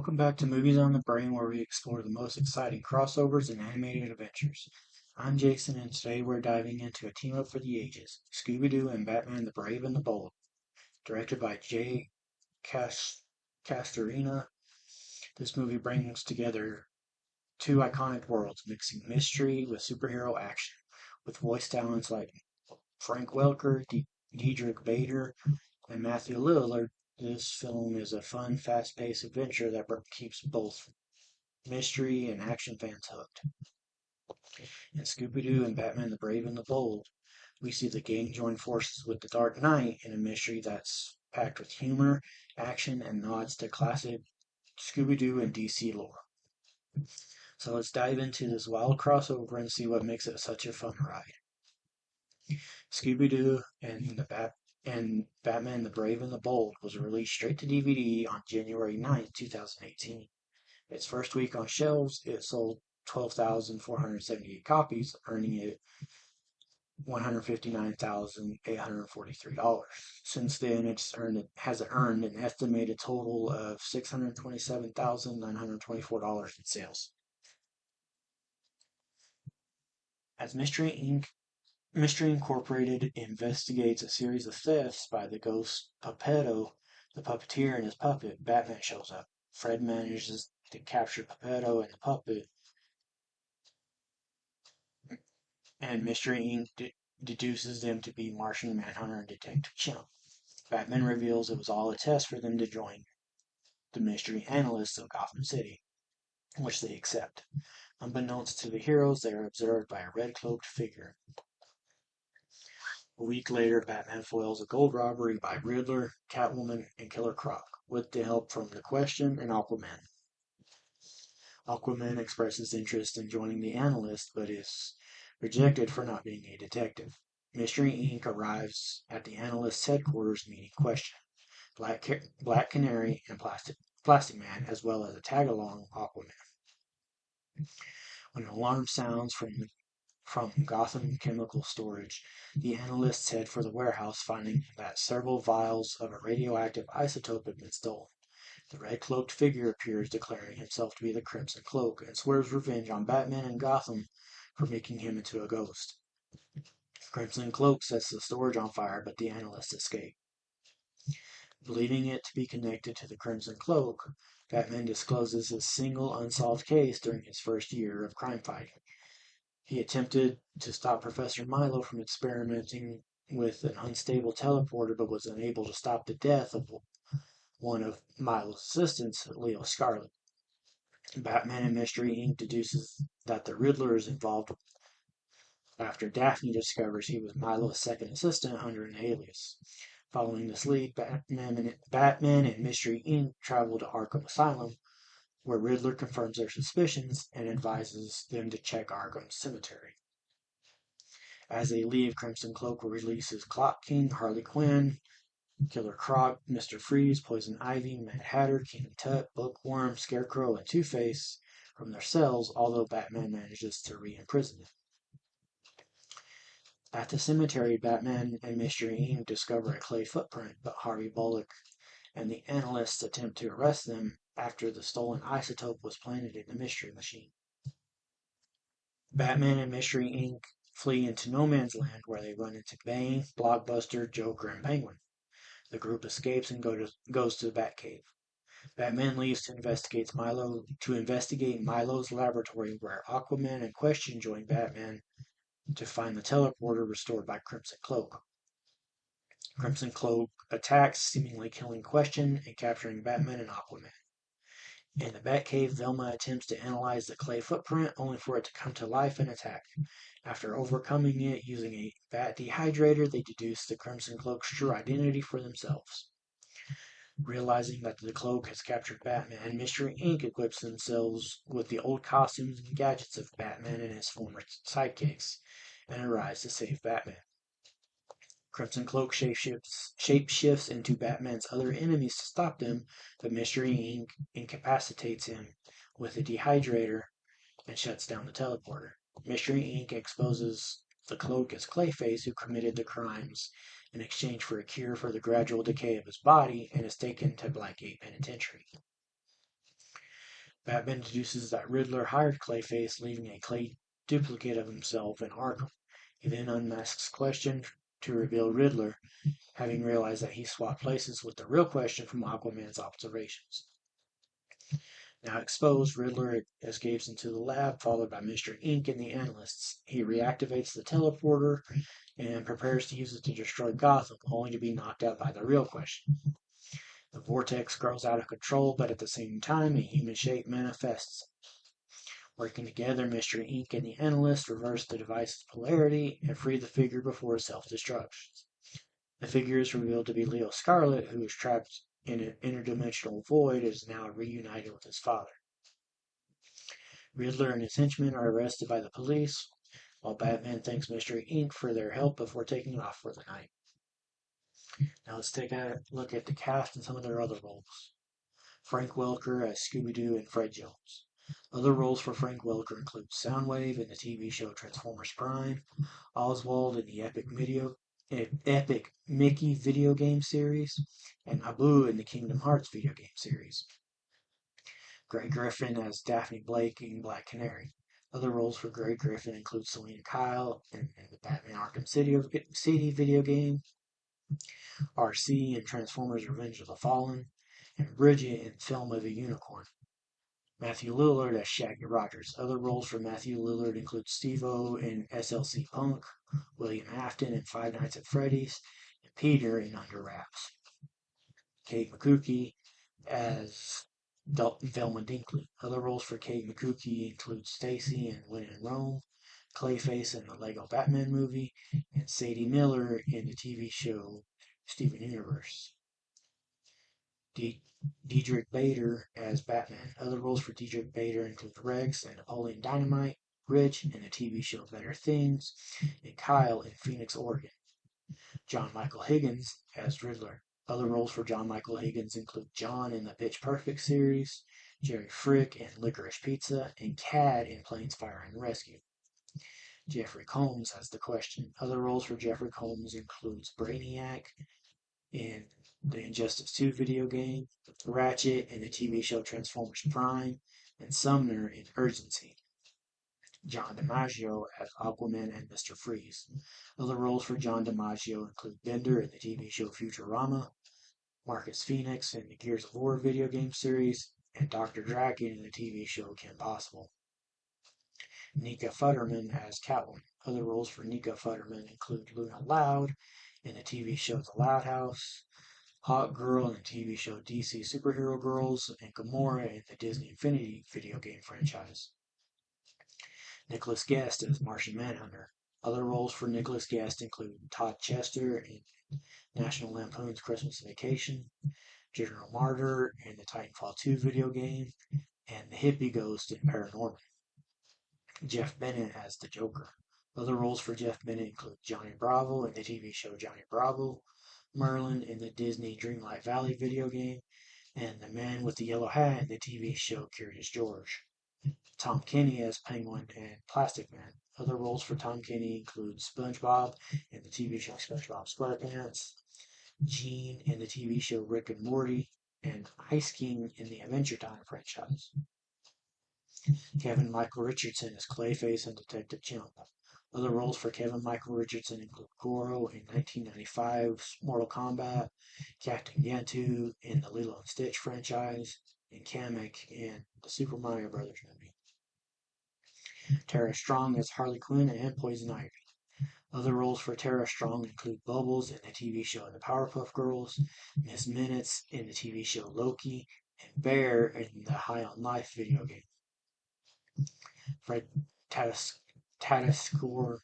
Welcome back to Movies on the Brain, where we explore the most exciting crossovers and animated adventures. I'm Jason, and today we're diving into a team up for the ages, Scooby-Doo and Batman the Brave and the Bold. Directed by J. Castorina, this movie brings together two iconic worlds, mixing mystery with superhero action, with voice talents like Frank Welker, Diedrich Bader, and Matthew Lillard. This film is a fun, fast-paced adventure that keeps both mystery and action fans hooked. In Scooby-Doo and Batman the Brave and the Bold, we see the gang join forces with the Dark Knight in a mystery that's packed with humor, action, and nods to classic Scooby-Doo and DC lore. So let's dive into this wild crossover and see what makes it such a fun ride. Scooby-Doo and Batman the Brave and the Bold was released straight to DVD on January 9th, 2018. Its first week on shelves, it sold 12,478 copies, earning it $159,843. Since then, it has earned an estimated total of $627,924 in sales. As Mystery Incorporated investigates a series of thefts by the ghost Puppetto, the puppeteer and his puppet, Batman shows up. Fred manages to capture Puppetto and the puppet, and Mystery Inc. deduces them to be Martian Manhunter and Detective Chimp. Batman reveals it was all a test for them to join the mystery analysts of Gotham City, which they accept. Unbeknownst to the heroes, they are observed by a red-cloaked figure. A week later, Batman foils a gold robbery by Riddler, Catwoman, and Killer Croc, with the help from The Question and Aquaman. Aquaman expresses interest in joining the analysts, but is rejected for not being a detective. Mystery Inc. arrives at the analyst's headquarters meeting Question, Black Canary, and Plastic Man, as well as a tag-along Aquaman. When an alarm sounds from Gotham Chemical Storage, the analysts head for the warehouse, finding that several vials of a radioactive isotope have been stolen. The red-cloaked figure appears, declaring himself to be the Crimson Cloak, and swears revenge on Batman and Gotham for making him into a ghost. Crimson Cloak sets the storage on fire, but the analysts escape. Believing it to be connected to the Crimson Cloak, Batman discloses his single unsolved case during his first year of crime fighting. He attempted to stop Professor Milo from experimenting with an unstable teleporter, but was unable to stop the death of one of Milo's assistants, Leo Scarlet. Batman and Mystery Inc. deduces that the Riddler is involved after Daphne discovers he was Milo's second assistant under an alias. Following this lead, Batman and Mystery Inc. travel to Arkham Asylum, where Riddler confirms their suspicions and advises them to check Arkham's cemetery. As they leave, Crimson Cloak releases Clock King, Harley Quinn, Killer Croc, Mr. Freeze, Poison Ivy, Mad Hatter, King Tut, Bookworm, Scarecrow, and Two-Face from their cells, although Batman manages to re-imprison them. At the cemetery, Batman and Mystery Inc. discover a clay footprint, but Harvey Bullock and the analysts attempt to arrest them after the stolen isotope was planted in the Mystery Machine. Batman and Mystery Inc. flee into No Man's Land, where they run into Bane, Blockbuster, Joker, and Penguin. The group escapes and goes to the Batcave. Batman leaves to investigate Milo's laboratory, where Aquaman and Question join Batman to find the teleporter restored by Crimson Cloak. Crimson Cloak attacks, seemingly killing Question and capturing Batman and Aquaman. In the Batcave, Velma attempts to analyze the clay footprint, only for it to come to life and attack. After overcoming it using a bat dehydrator, they deduce the Crimson Cloak's true identity for themselves. Realizing that the cloak has captured Batman, Mystery Inc. equips themselves with the old costumes and gadgets of Batman and his former sidekicks, and arrives to save Batman. Crimson Cloak shapeshifts into Batman's other enemies to stop them, but Mystery Inc. incapacitates him with a dehydrator and shuts down the teleporter. Mystery Inc. exposes the Cloak as Clayface, who committed the crimes in exchange for a cure for the gradual decay of his body, and is taken to Blackgate Penitentiary. Batman deduces that Riddler hired Clayface, leaving a clay duplicate of himself in Arkham. He then unmasks Question to reveal Riddler, having realized that he swapped places with the real Question from Aquaman's observations. Now exposed, Riddler escapes into the lab, followed by Mr. Ink and the analysts. He reactivates the teleporter and prepares to use it to destroy Gotham, only to be knocked out by the real Question. The vortex grows out of control, but at the same time, a human shape manifests. Working together, Mr. Ink and the analyst reverse the device's polarity and free the figure before self-destruction. The figure is revealed to be Leo Scarlet, who is trapped in an interdimensional void, is now reunited with his father. Riddler and his henchmen are arrested by the police, while Batman thanks Mr. Ink for their help before taking off for the night. Now let's take a look at the cast and some of their other roles. Frank Welker as Scooby-Doo and Fred Jones. Other roles for Frank Welker include Soundwave in the TV show Transformers Prime, Oswald in the Epic Mickey video game series, and Abu in the Kingdom Hearts video game series. Grey Griffin as Daphne Blake in Black Canary. Other roles for Grey Griffin include Selena Kyle in the Batman Arkham City video game, RC in Transformers Revenge of the Fallen, and Bridget in Film of a Unicorn. Matthew Lillard as Shaggy Rogers. Other roles for Matthew Lillard include Steve-O in SLC Punk, William Afton in Five Nights at Freddy's, and Peter in Under Wraps. Kate McCookie as Velma Dinkley. Other roles for Kate McCookie include Stacy in When in Rome, Clayface in the Lego Batman movie, and Sadie Miller in the TV show Steven Universe. Diedrich Bader as Batman. Other roles for Diedrich Bader include Rex and Napoleon Dynamite, Rich in the TV show Better Things, and Kyle in Phoenix, Oregon. John Michael Higgins as Riddler. Other roles for John Michael Higgins include John in the Pitch Perfect series, Jerry Frick in Licorice Pizza, and Cad in Planes, Fire, and Rescue. Jeffrey Combs as the Question. Other roles for Jeffrey Combs includes Brainiac in the Injustice 2 video game, Ratchet in the TV show Transformers Prime, and Sumner in Urgency. John DiMaggio as Aquaman and Mr. Freeze. Other roles for John DiMaggio include Bender in the TV show Futurama, Marcus Phoenix in the Gears of War video game series, and Dr. Draken in the TV show Kim Possible. Nika Futterman as Catwoman. Other roles for Nika Futterman include Luna Loud in the TV show The Loud House, Hawk Girl in the TV show DC Superhero Girls, and Gamora in the Disney Infinity video game franchise. Nicholas Guest as Martian Manhunter. Other roles for Nicholas Guest include Todd Chester in National Lampoon's Christmas Vacation, General Martyr in the Titanfall 2 video game, and the Hippie Ghost in Paranorman. Jeff Bennett as the Joker. Other roles for Jeff Bennett include Johnny Bravo in the TV show Johnny Bravo, Merlin in the Disney Dreamlight Valley video game, and the Man with the Yellow Hat in the TV show Curious George. Tom Kenny as Penguin and Plastic Man. Other roles for Tom Kenny include SpongeBob in the TV show SpongeBob SquarePants, Gene in the TV show Rick and Morty, and Ice King in the Adventure Time franchise. Kevin Michael Richardson as Clayface and Detective Chimp. Other roles for Kevin Michael Richardson include Goro in 1995's Mortal Kombat, Captain Gantu in the Lilo and Stitch franchise, and Kamek in the Super Mario Bros. Movie. Tara Strong as Harley Quinn and Poison Ivy. Other roles for Tara Strong include Bubbles in the TV show The Powerpuff Girls, Miss Minutes in the TV show Loki, and Bear in the High on Life video game. Fred Tatasciore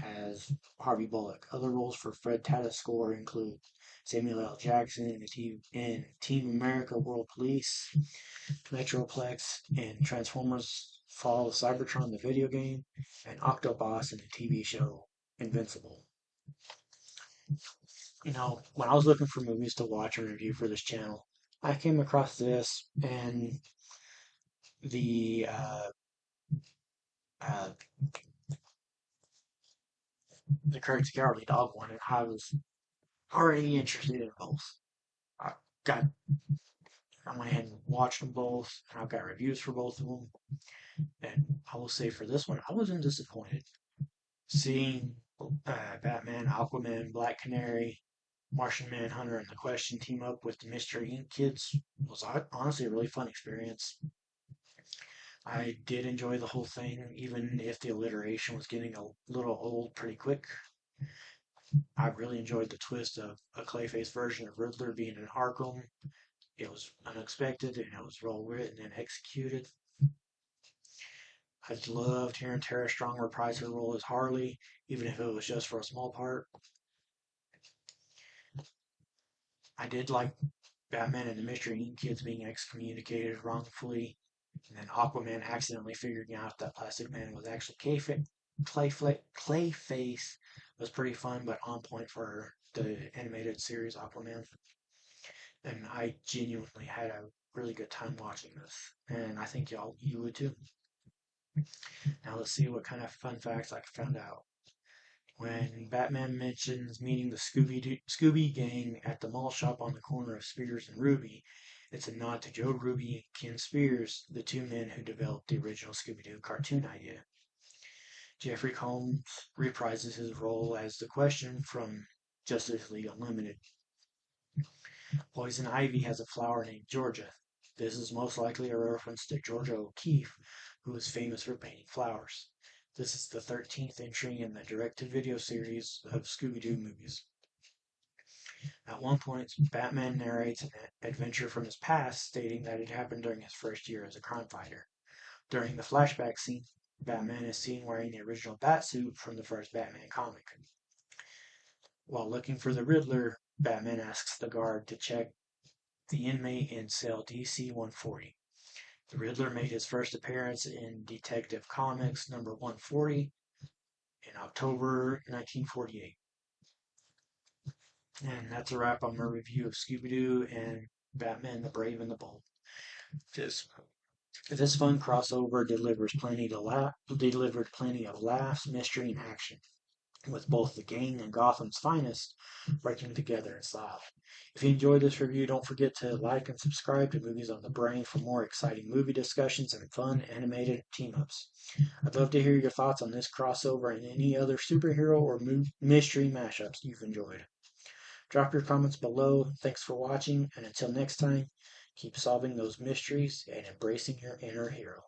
as Harvey Bullock. Other roles for Fred Tatasciore include Samuel L. Jackson in Team America World Police, Metroplex in Transformers Fall of Cybertron the video game, and Octoboss in the TV show Invincible. When I was looking for movies to watch and review for this channel, I came across this and the Courage the Cowardly Dog one, and I was already interested in both. I got I went ahead and watched them both, and I've got reviews for both of them. And I will say for this one, I wasn't disappointed. Seeing Batman, Aquaman, Black Canary, Martian Manhunter, and The Question team up with the Mystery Inc. kids was honestly a really fun experience. I did enjoy the whole thing, even if the alliteration was getting a little old pretty quick. I really enjoyed the twist of a Clayface version of Riddler being in Arkham. It was unexpected and it was well written and executed. I loved hearing Tara Strong reprise her role as Harley, even if it was just for a small part. I did like Batman and the Mystery Inc. kids being excommunicated wrongfully, and then Aquaman accidentally figuring out that Plastic Man was actually Clayface was pretty fun, but on point for the animated series Aquaman. And I genuinely had a really good time watching this, and I think you would too. Now let's see what kind of fun facts I found out. When Batman mentions meeting the Scooby gang at the mall shop on the corner of Spears and Ruby, it's a nod to Joe Ruby and Ken Spears, the two men who developed the original Scooby-Doo cartoon idea. Jeffrey Combs reprises his role as the Question from Justice League Unlimited. Poison Ivy has a flower named Georgia. This is most likely a reference to Georgia O'Keeffe, who is famous for painting flowers. This is the 13th entry in the direct-to-video series of Scooby-Doo movies. At one point, Batman narrates an adventure from his past, stating that it happened during his first year as a crime fighter. During the flashback scene, Batman is seen wearing the original Batsuit from the first Batman comic. While looking for the Riddler, Batman asks the guard to check the inmate in cell DC-140. The Riddler made his first appearance in Detective Comics number 140 in October 1948. And that's a wrap on my review of Scooby-Doo and Batman the Brave and the Bold. This fun crossover delivered plenty of laughs, mystery, and action, with both the gang and Gotham's finest working together in style. If you enjoyed this review, don't forget to like and subscribe to Movies on the Brain for more exciting movie discussions and fun animated team-ups. I'd love to hear your thoughts on this crossover and any other superhero or mystery mashups you've enjoyed. Drop your comments below. Thanks for watching, and until next time, keep solving those mysteries and embracing your inner hero.